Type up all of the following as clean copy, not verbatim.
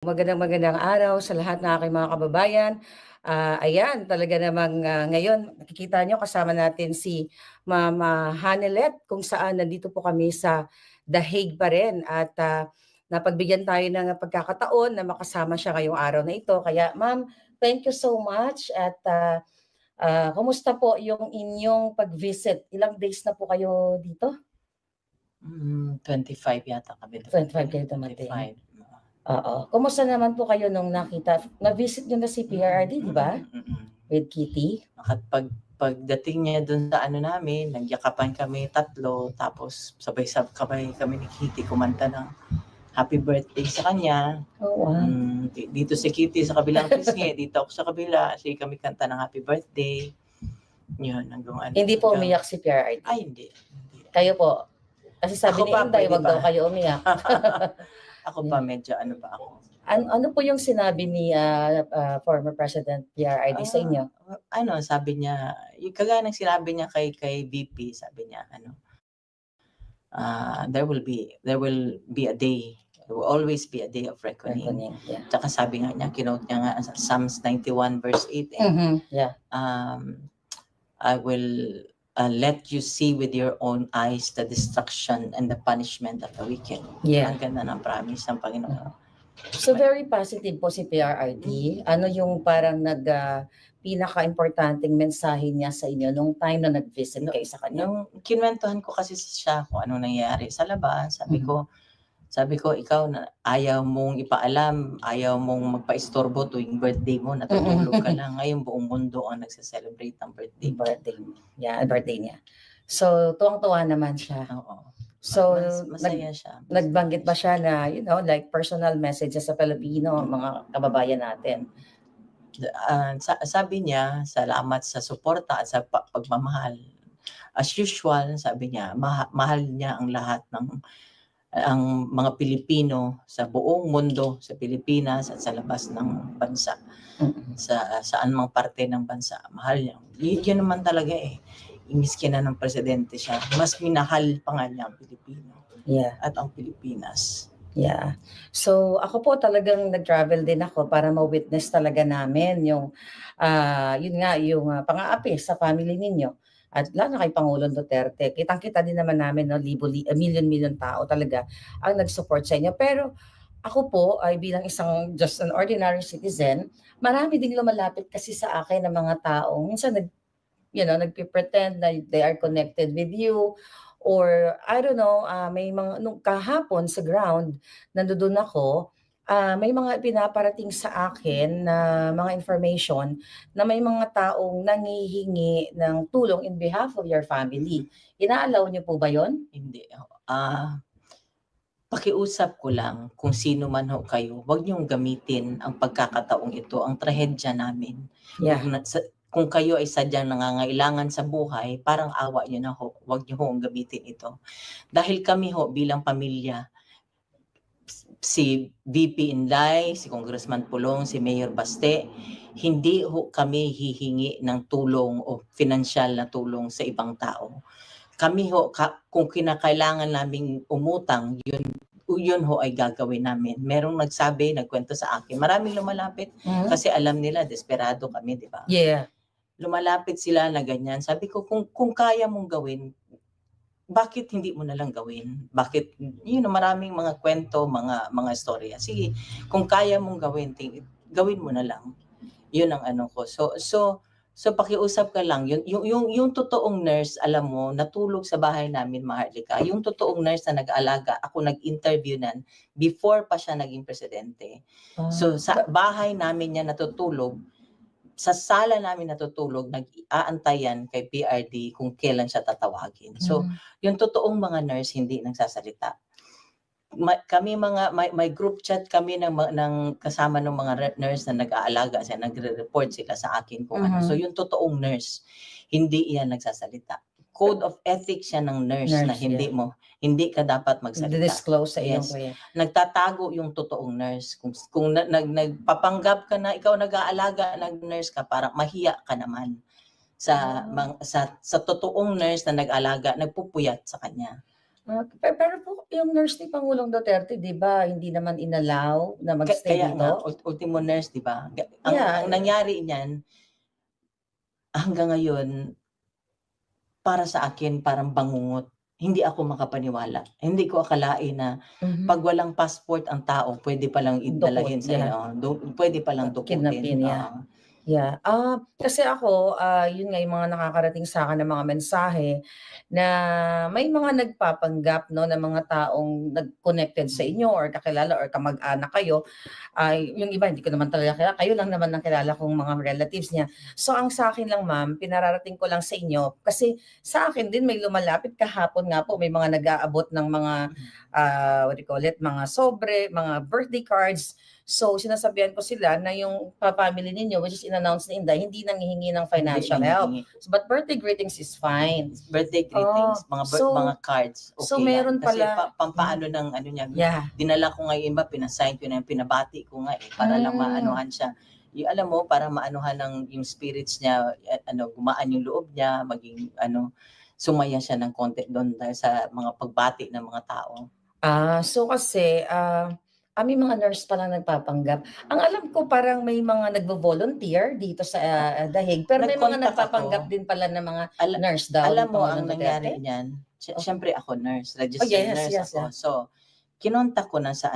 Magandang araw sa lahat ng aking mga kababayan. Ayan, talaga namang ngayon nakikita nyo kasama natin si Mama Hanelet kung saan nandito po kami sa The Hague pa rin at napagbigyan tayo ng pagkakataon na makasama siya ngayong araw na ito. Kaya ma'am, thank you so much at kumusta po yung inyong pag-visit? Ilang days na po kayo dito? 25 yata kami 25 kayo dumating. 25. Oo. Kumusta naman po kayo nung na-visit niyo na si PRRD, di ba? With Kitty? Pagdating niya dun sa ano namin, nagyakapan kami tatlo, tapos sabay kami ni Kitty kumanta ng happy birthday sa kanya. Oh, wow. Dito si Kitty sa kabilang pisngi, dito ako sa kabila, kasi kami kanta ng happy birthday. Yun, hanggang ano. Hindi po umiyak si PRRD? Ay, hindi. Kayo po? Kasi sabi ni Inday, wag daw kayo umiyak. Ako pa, medyo ano pa ako. Ano po yung sinabi ni former President PRRD sa inyo? Sabi niya, yung kagaya ng sinabi niya kay VP, sabi niya, there will be a day, there will always be a day of reckoning. Yeah. Tsaka sabi nga niya, kinote niya nga sa Psalms 91 verse 8, Yeah. I will let you see with your own eyes the destruction and the punishment of the wicked. Yeah. Ang ganda ng promise ng Panginoon. So very positive po si PRRD. Ano yung parang pinaka-importanting mensahe niya sa inyo nung time na nag-visit kayo sa kanya? Nung kinwentuhan ko kasi siya kung ano nangyayari sa labas, sabi ko, ikaw na ayaw mong ipaalam, ayaw mong magpa-istorbo tuwing birthday mo, natutulog ka lang. Ngayon buong mundo ang nagse-celebrate ng birthday. Yeah, birthday niya. So, tuwang-tuwa naman siya. Oo. So, masaya siya. Nagbanggit ba siya na, like personal messages sa Pilipino, mga kababayan natin? Sabi niya, salamat sa suporta at sa pagmamahal. As usual, sabi niya, mahal niya ang lahat ng ang mga Pilipino sa buong mundo, sa Pilipinas at sa labas ng bansa. Saan mang parte ng bansa, mahal niya. Yun naman talaga Miski na ng presidente siya, mas minahal pa nga niya ang Pilipino. Yeah. At ang Pilipinas. Yeah. So ako po talagang nag-travel din ako para ma-witness talaga namin yung pang-aapi sa family ninyo. At lalo na kay Pangulong Duterte. Kitang-kita din naman namin, million tao talaga ang nag-support sa inyo. Pero ako po ay bilang isang just an ordinary citizen, marami din lumalapit kasi sa akin ng mga taong minsan nagpe-pretend na they are connected with you, or I don't know, may mga nung kahapon sa ground nandoon ako, may mga pinaparating sa akin na mga information na may mga taong nanghihingi ng tulong in behalf of your family. Inaalaw niyo po ba 'yon? Hindi. Pakiusap ko lang kung sino man ho kayo, wag niyong gamitin ang pagkakataong ito, ang trahedya namin. Yeah. Kung kayo ay sadyang nangangailangan sa buhay, parang awa niyo na ho, wag niyo hong gamitin ito. Dahil kami ho bilang pamilya, si VP Inday, si Congressman Pulong, si Mayor Baste, hindi ho kami hihingi ng tulong o financial na tulong sa ibang tao. Kami ho, kung kinakailangan naming umutang, yun ho ay gagawin namin. Merong nagkwento sa akin, maraming lumalapit kasi alam nila, desperado kami, di ba? Yeah. Lumalapit sila na ganyan. Sabi ko, kung kaya mong gawin, bakit hindi mo na lang gawin? Bakit, maraming mga kwento, mga storya. Sige, kung kaya mong gawin, gawin mo na lang. Yun ang ano ko. So pakiusap ka lang. Yung totoong nurse, alam mo, natulog sa bahay namin, Maharlika. Yung totoong nurse na nag-aalaga, ako nag-interview nan before pa siya naging presidente. So sa bahay namin niya natutulog, sa sala namin natutulog, nag-aantayan kay PRD kung kailan siya tatawagin. So, yung totoong mga nurse hindi nagsasalita. Kami may group chat kami ng kasama ng mga nurse na nag-aalaga, nagre-report sila sa akin kung ano. So, yung totoong nurse, hindi iyan nagsasalita. Code of ethics siya ng nurse na hindi ka dapat magsalita. Disclose sa iyong kuya. Nagtatago yung totoong nurse. Kung nagpapanggap ka na ikaw nag-aalaga, nag-nurse ka, parang mahiya ka naman sa totoong nurse na nag-aalaga, nagpupuyat sa kanya. Pero po yung nurse ni Pangulong Duterte 'di ba hindi naman inallow na mag-stay Kaya nga, dito? ultimo nurse, di ba? Ang Yeah, nangyari niyan, hanggang ngayon, para sa akin, parang bangungot. Hindi ako makapaniwala. Hindi ko akalain na mhm, 'pag walang passport ang tao, pwede palang dukot, idalahin sa yeah, pwede palang dukutin, kidnapin, yeah. oo. Yeah, kasi ako, yun nga yung mga nakakarating sa'kin na mga mensahe na may mga nagpapanggap 'no, na mga taong connected sa inyo or kakilala or kamag-anak kayo. Ay, yung iba hindi ko naman talaga kilala, kayo lang naman ang kilala kong mga relatives niya. So ang sa'kin lang ma'am, pinararating ko lang sa inyo kasi sa akin din may lumalapit kahapon nga po may mga nag-aabot ng mga, what do you call it, mga sobre, mga birthday cards. So sinasabihan ko sila na yung family ninyo which is in-announce ni Inday hindi nanghihingi ng Hindi financial help. nanghihingi. But birthday greetings is fine. Birthday Oh, greetings, mga cards, so okay yan. meron Kasi pala pampaano ng ano niya, yeah. dinala ko nga yung iba, pinasign ko na, pinabati ko nga para lang Hmm. maanuhan siya. Yung alam mo, para maanuhan ng yung spirits niya, gumaan yung loob niya, maging sumaya siya ng konti doon dahil sa mga pagbati ng mga tao. So kasi, may mga nurse palang nagpapanggap. Ang alam ko parang may mga nagvo-volunteer dito sa, Dahig, pero may mga Nag-contact nagpapanggap ako. din pala na mga Ala nurse daw Alam ni mo ang Pangulong nangyari Duterte? niyan, Oh, siyempre ako nurse, oh registered yes, nurse yes, ako. yeah. So, kinontak ko na sa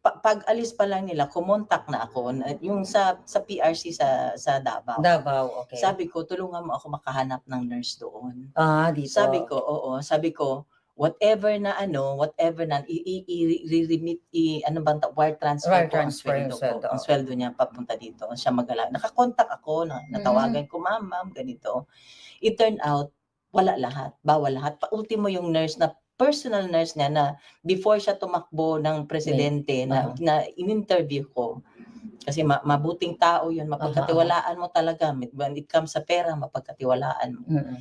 pag-alis pa lang nila, kumontak na ako yung sa PRC sa Davao. Davao, okay. Sabi ko, tulungan mo ako makahanap ng nurse doon. Dito. Sabi ko, oo, sabi ko, whatever na i-remit, ano bang wire transfer Wire ko ang transfer yung sweldo ko. sweldo. Ang sweldo niya papunta dito. Siya nakakontak ako, Mhm. natawagan ko, ma'am, ganito. It turned out, wala lahat, bawal lahat. Ultimo yung nurse na personal nurse niya na before siya tumakbo ng May presidente uh-huh. na in-interview ko. Kasi mabuting tao yun, Uh-huh. mapagkatiwalaan mo talaga. When it comes sa pera, mapagkatiwalaan mo. Mm.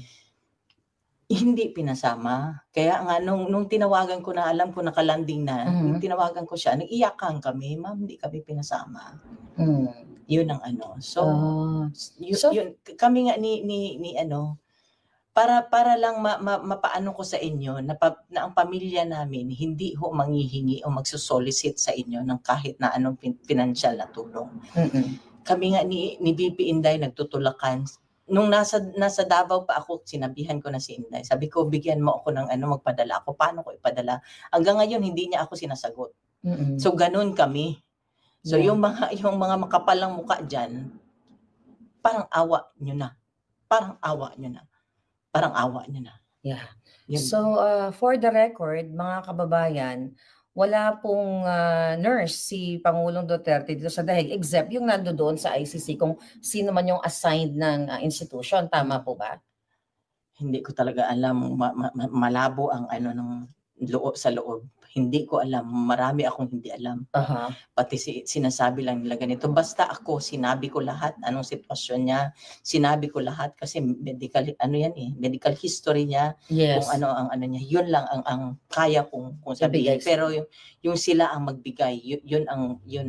Hindi pinasama. Kaya nga nung tinawagan ko na, alam ko naka-landing na, Mhm. tinawagan ko siya, nag-iyakan kami, "Ma'am, hindi kami pinasama." Hmm. Yun ang ano. So, Ah, so yun kami nga ni para lang mapaano ko sa inyo na ang pamilya namin hindi ho manghihingi o magso-solicit sa inyo ng kahit na anong financial na tulong. mm. Kami nga ni VP Inday nagtutulakan. Nung nasa Davao pa ako, sinabihan ko na si Inday. Sabi ko, bigyan mo ako ng magpadala ako. Paano ko ipadala? Hanggang ngayon, hindi niya ako sinasagot. Mm. So, ganun kami. So, Yeah. yung mga makapalang mukha dyan, parang awa nyo na. Parang awa nyo na. Parang awa nyo na. Yeah. Yun. So, for the record, mga kababayan, wala pong, nurse si Pangulong Duterte dito sa Dahig except yung nandodoon sa ICC kung sino man yung assigned ng, institution, tama po ba? Hindi ko talaga alam, malabo ang ng sa loob. Hindi ko alam, marami akong hindi alam. Uh-huh. Pati sinasabi lang nila ganito. Basta ako, sinabi ko lahat, anong sitwasyon niya, sinabi ko lahat kasi medical, medical history niya, kung Yes, ano ang niya, yun lang ang kaya kong sabihin. ibigay sa Pero yung sila ang magbigay, yun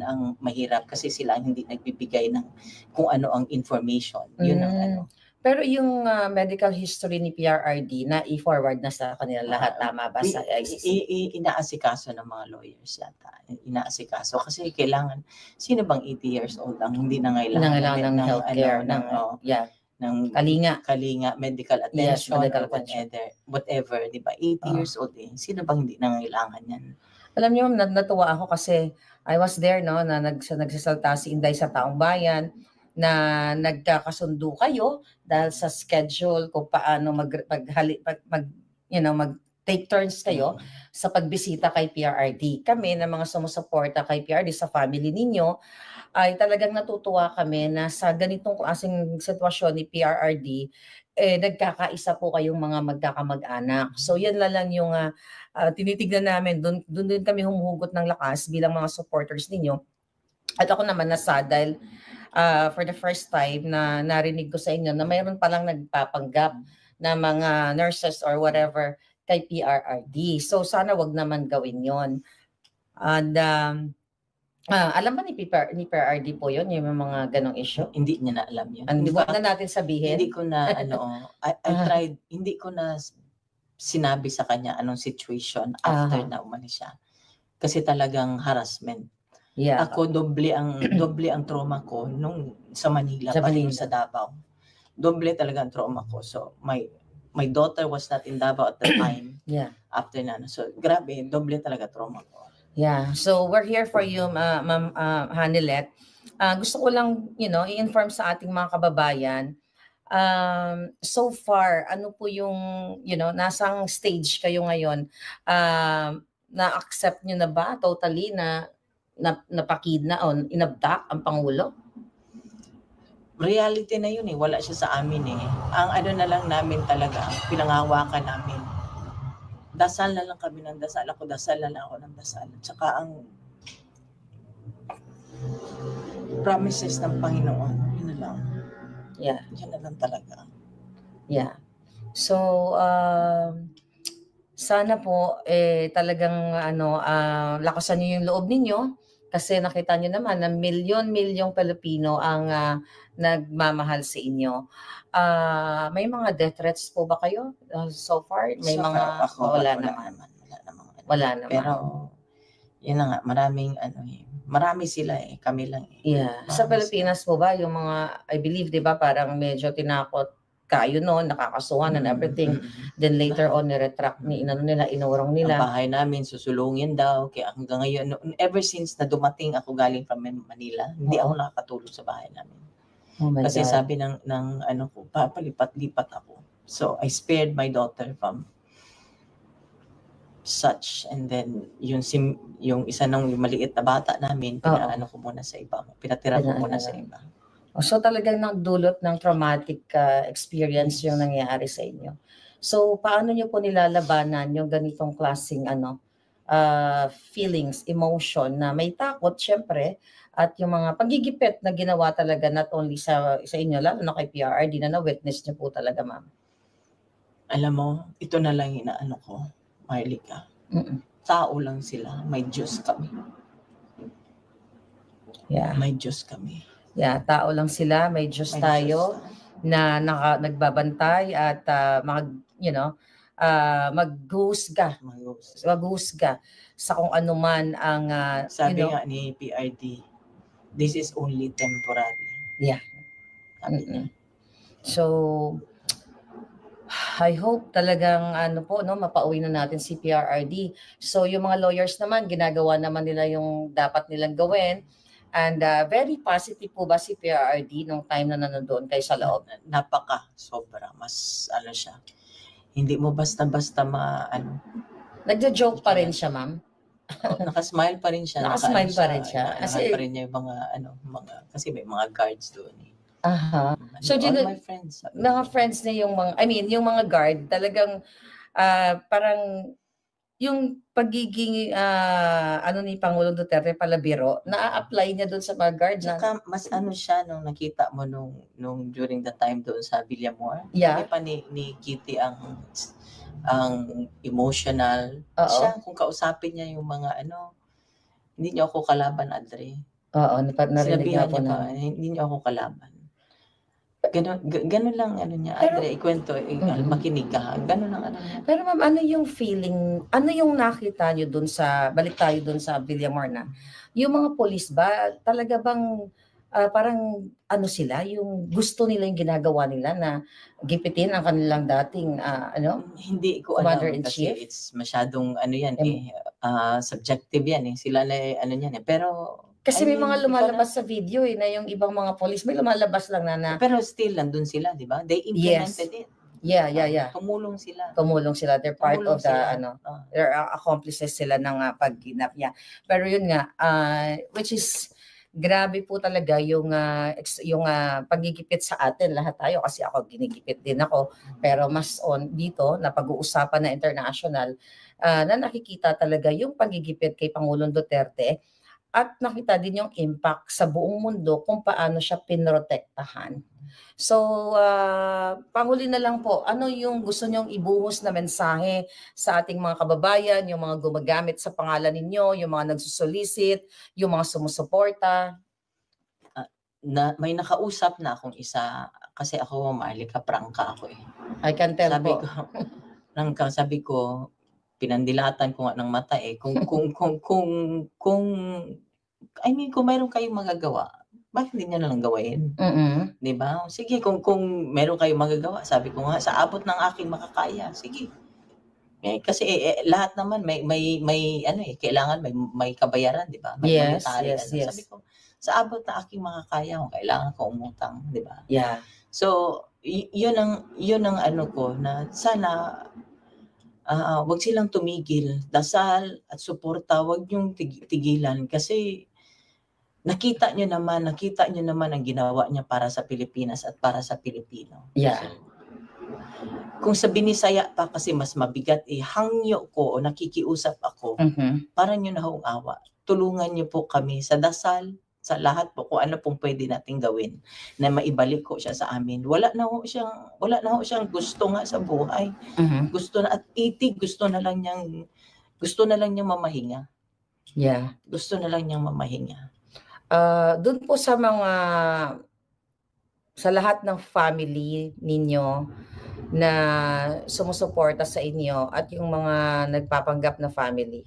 ang mahirap kasi sila ang hindi nagbibigay ng kung ano ang information. Yun ang Pero yung, medical history ni PRRD na i-forward na sa kanila lahat, tama ba sa ICC? Inaasikaso ng mga lawyers yata. Inaasikaso kasi kailangan, sino bang 80 years old ang hindi Nangangailangan ng healthcare, yeah, ng kalinga. medical Yes, attention medical or attention. whatever, di ba? 80 Oo. years old sino bang hindi nangangailangan yan? Alam niyo natuwa ako kasi I was there 'no, na nagsasalita si Inday sa taong bayan na nagkakasundo kayo dahil sa schedule kung paano mag-take turns kayo sa pagbisita kay PRRD. Kami na mga sumusuporta kay PRRD sa family ninyo ay talagang natutuwa kami na sa ganitong klaseng sitwasyon ni PRRD, nagkakaisa po kayong mga magkakamag-anak. So yan na lang yung, tinitignan namin, dun din kami humuhugot ng lakas bilang mga supporters ninyo. At ako naman nasa dahil, for the first time na narinig ko sa inyo na mayroon palang nagpapanggap na mga nurses or whatever kay PRRD. So sana wag naman gawin yon. And, alam ba ni PRRD po yun, yung mga ganong issue? Hindi niya na alam yun. Huwag na natin Hindi sabihin. ko na I tried, hindi ko na sinabi sa kanya anong situation after na umalis siya. Kasi talagang harassment. Yeah. Ako doble ang trauma ko nung sa Manila, pati yung sa Davao. Doble talaga ang trauma ko. So my daughter was not in Davao at the time. Yeah. After na. So grabe, doble talaga trauma ko. Yeah. So we're here for you, Ma'am Hanilet. Gusto ko lang, i-inform sa ating mga kababayan. So far, ano po yung, nasang stage kayo ngayon? Na-accept nyo na ba totally na napakidna o inabdak ang Pangulo? Reality na yun eh. Wala siya sa amin eh. Ang ano na lang namin talaga, pinangawakan namin. Dasal na lang kami ng dasal. Dasal na lang ako ng dasal. At saka ang promises ng Panginoon, yun na lang. Yeah. Yun na lang talaga. Yeah. So, sana po talagang lakasan niyo yung loob ninyo kasi nakita niyo naman na milyon-milyong Pilipino ang nagmamahal sa inyo. May mga death threats po ba kayo so far? May So mga wala naman. Wala naman. Pero yun na nga, marami sila eh, kami lang eh. Yeah. Sa Pilipinas po ba yung mga, I believe, 'di ba, parang medyo tinakot kayo noon, nakakasuhan and everything. Then later on, niretract inurong nila. Ang bahay namin, susulungin daw. Kaya hanggang ngayon, ever since na dumating ako galing from Manila, hindi ako nakakatulog sa bahay namin. Oh my Kasi God. sabi ng ano ko, papalipat-lipat ako. So, I spared my daughter from such. And then, yung isa nang maliit na bata namin, pinaano ko muna sa iba. Pinatira ko muna sa iba. So talagang nagdulot ng traumatic experience yung nangyari sa inyo. So paano niyo po nilalabanan yung ganitong klaseng feelings, emotion na may takot syempre at yung mga pagigipit na ginawa talaga not only sa inyo, lalo na kay PRRD na na-witness niyo po talaga, ma'am? Alam mo, ito na lang inaano ko, Marlica. Tao lang sila, may Diyos kami. Yeah. May Diyos kami. Yeah, tao lang sila, may Diyos tayo na nagbabantay at maghusga sa kung ano man ang sabi nga ni PRD, this is only temporary. Yeah. So I hope talagang mapauwi na natin si PRRD. So yung mga lawyers naman, ginagawa naman nila yung dapat nilang gawin. And very positive po ba si PRRD nung time na nanonood kayo sa loob? Sobra. Mas siya. Hindi mo basta-basta Nagjo-joke pa rin siya, ma'am? Nakasmile pa rin siya. Nakasmile pa rin siya. Kasi pa rin niya yung kasi may mga guards doon eh. So all my friends. Mga friends niya yung mga guard, talagang parang yung pagiging ni Pangulong Duterte palabiro, na-apply niya doon sa mga guard na. Saka mas siya nung nakita mo nung during the time doon sa Villamor. Yeah. Hindi pa ni Kitty ang emotional. Siya, kung kausapin niya yung mga hindi niyo ako kalaban, Adre. Narinig po na. Hindi niyo ako kalaban. Ganun lang niya, Adre, ikwento, makinig ka. Ganun lang niya. Pero ma'am, ano yung feeling, ano yung nakita niyo doon balik tayo doon sa Villamor na, yung mga police ba, talaga bang parang sila, yung gusto nila yung ginagawa nila na gipitin ang kanilang dating hindi ko alam kasi it's masyadong subjective yan eh. Sila na yan eh. Pero kasi may mga lumalabas sa video na yung ibang mga police may lumalabas lang na pero still nandun sila, di ba? They implemented it. Yeah. Tumulong sila. They're part of the they're accomplices sila ng pagginap niya. Pero yun nga, which is grabe po talaga yung pagigipit sa atin lahat tayo, kasi ako ginigipit din ako, pero mas dito na pag-uusapan na international na nakikita talaga yung pagigipit kay Pangulong Duterte. At nakita din yung impact sa buong mundo kung paano siya pinrotektahan. So, panghuli na lang po, ano yung gusto nyong ibuhos na mensahe sa ating mga kababayan, yung mga gumagamit sa pangalan ninyo, yung mga nagsusolicit, yung mga sumusuporta? May nakausap na akong isa, kasi ako, Marlica, prangka ako eh. I can tell Sabi po. ko, sabi ko, pinandilatan ko nga ng mata eh, kung I mean, kung meron kayong magagawa, bakit hindi niyo na lang gawin? Mm. 'Di ba? Sige, kung meron kayong magagawa, sabi ko nga, sa abot ng aking makakaya, sige. Kasi lahat naman may ano eh, kailangan may kabayaran, 'di ba? May Yes, monetary yes, ano. yes. Sabi ko, sa abot ng aking makakaya, kung kailangan ko umutang, 'di ba? Yeah. So, yun ang ano ko na sana wag silang tumigil, dasal at suporta, wag niyong tigilan kasi nakita niyo naman ang ginawa niya para sa Pilipinas at para sa Pilipino. Yeah. So, kung sa Binisaya pa kasi mas mabigat hangyo ko o nakikiusap ako, para niyo na hong awa. Tulungan niyo po kami sa dasal, sa lahat po kung ano pong pwede nating gawin na maibalik ko siya sa amin. Wala na ho siyang gusto nga sa buhay. Gusto na at 80, gusto na lang niyang mamahinga. Yeah. Gusto na lang niyang mamahinga. Dun po sa lahat ng family ninyo na sumusuporta sa inyo at yung mga nagpapanggap na family.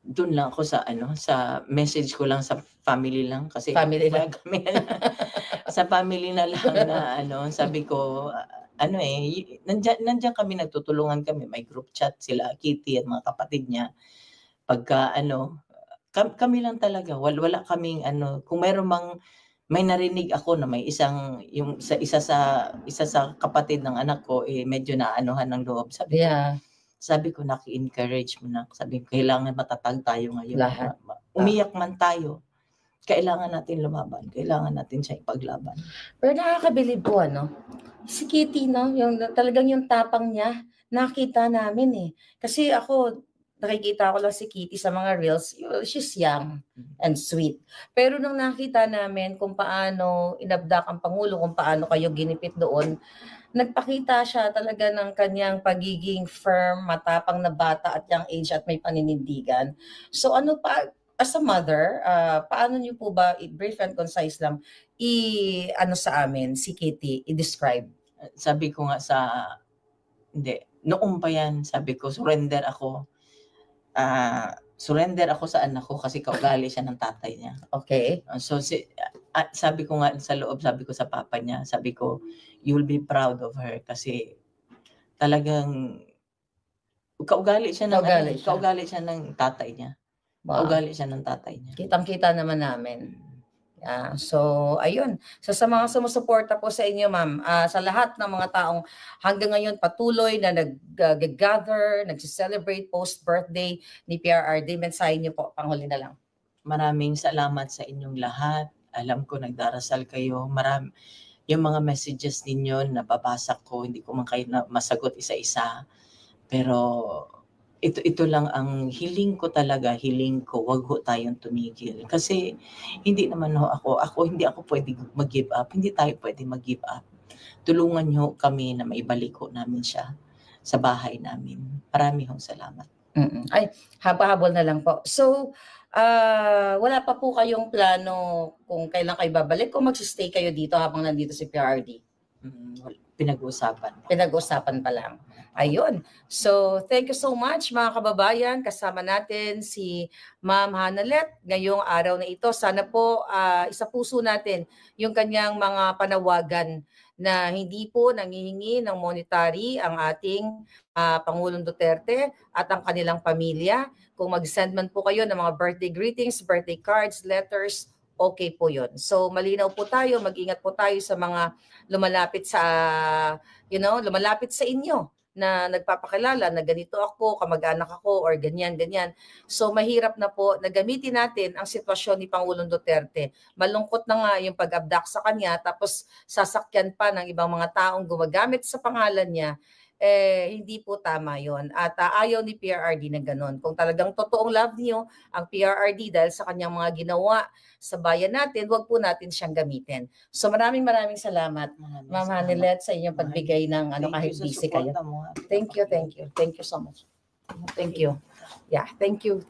Doon lang ako sa message ko lang sa family lang kasi Family lang. kami sa family na lang na sabi ko nandiyan kami, nagtutulungan kami, may group chat sila Kitty at mga kapatid niya. Pagka kami lang talaga, wala kaming kung may narinig ako na may isa sa kapatid ng anak ko medyo naanuhan ng loob. Sabi ko naki-encourage mo na. Sabi ko kailangan matatag tayo ngayon. Lahat. Umiyak man tayo, kailangan natin lumaban. Kailangan natin siya ipaglaban. Pero nakakabilib po si Kitty talagang yung tapang niya, nakita namin Kasi ako, nakikita ko lang si Kitty sa mga reels, she's young and sweet. Pero nung nakita namin kung paano inabdak ang Pangulo, kung paano kayo ginipit doon, nagpakita siya talaga ng kanyang pagiging firm, matapang na bata at young age at may paninindigan. So as a mother, paano niyo po ba, brief and concise lang, sa amin, si Kitty, i-describe? Sabi ko nga noong pa yan, sabi ko, surrender ako sa anak ko kasi kaugali siya ng tatay niya. Okay. So sabi ko nga sa loob, sabi ko sa papa niya, sabi ko, you'll be proud of her kasi talagang kaugali siya ng tatay niya. Wow. Kaugali siya ng tatay niya. Kitang-kita naman namin. So, ayun. So, sa mga sumusuporta po sa inyo, ma'am, sa lahat ng mga taong hanggang ngayon patuloy na nag-gather, nag-celebrate post-birthday ni PRRD, mensahe niyo po, panghuli na lang. Maraming salamat sa inyong lahat. Alam ko nagdarasal kayo. Yung mga messages ninyo nababasa ko, hindi ko man kayo masagot isa-isa. Pero ito lang ang hiling ko, wag ho tayong tumigil. Kasi hindi naman hindi ako pwede mag-give up. Hindi tayo pwede mag-give up. Tulungan niyo kami na maibalik namin siya sa bahay namin. Marami hong salamat. Ay, habol na lang po. So, wala pa po kayong plano kung kailan kayo babalik o magsistay kayo dito habang nandito si PRRD? Pinag-usapan pa lang. Ayun. So, thank you so much mga kababayan. Kasama natin si Ma'am Hanalet ngayong araw na ito. Sana po isapuso natin yung kanyang mga panawagan na hindi po nangihingi ng monetary ang ating Pangulong Duterte at ang kanilang pamilya. Kung mag-send man po kayo ng mga birthday greetings, birthday cards, letters, okay po yun. So malinaw po tayo, mag-ingat po tayo sa mga lumalapit sa inyo na nagpapakilala na ganito ako, kamag-anak ako, or ganyan. So mahirap na po na gamitin natin ang sitwasyon ni Pangulong Duterte. Malungkot na nga yung pag-abduct sa kanya, tapos sasakyan pa ng ibang mga taong gumagamit sa pangalan niya. Hindi po tama yon. At ayaw ni PRRD na ganun. Kung talagang totoong love niyo ang PRRD dahil sa kanyang mga ginawa sa bayan natin, wag po natin siyang gamitin. So maraming salamat, Ma'am Hanalet, sa inyong pagbigay ng kahit busy kayo. Thank you so much. Thank you. Yeah, thank you.